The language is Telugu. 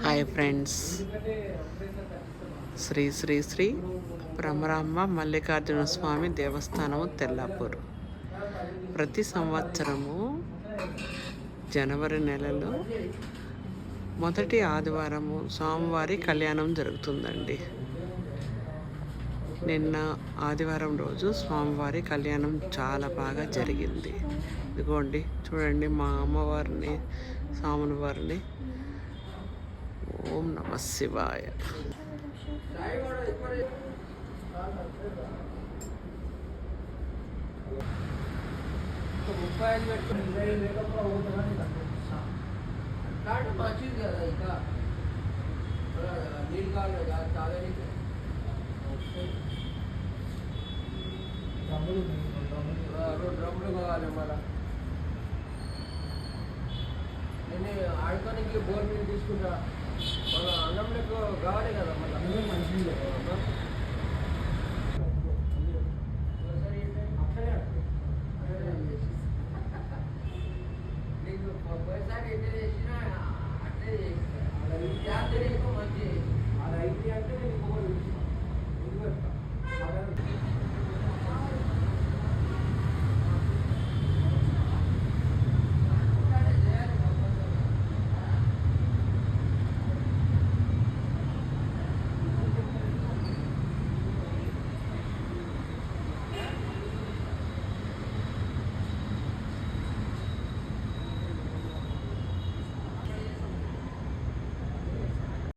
హాయ్ ఫ్రెండ్స్, శ్రీ శ్రీ శ్రీ భ్రమరాంబ మల్లికార్జున స్వామి దేవస్థానము తెల్లాపూర్. ప్రతి సంవత్సరము జనవరి నెలలో మొదటి ఆదివారము స్వామివారి కళ్యాణం జరుగుతుందండి. నిన్న ఆదివారం రోజు స్వామివారి కళ్యాణం చాలా బాగా జరిగింది. ఇదిగోండి చూడండి, మా అమ్మవారిని, స్వాముల వారిని. ఓం నమ శివాయ. మంచిది కదా, ఇంకా నీళ్ళు కావాలి కదా, తాగడానికి రెండు డ్రమ్ములు కావాలి. మళ్ళా నేను ఆడుకోనికి బోర్ మీద తీసుకుంటా. మళ్ళీ అన్నంలో కావాలి కదా, మళ్ళీ మంచిది నీకు పోయినసారి ఎట్లా చేసినా అట్లే చేస్తా. మంచి అది అయితే అంటే నేను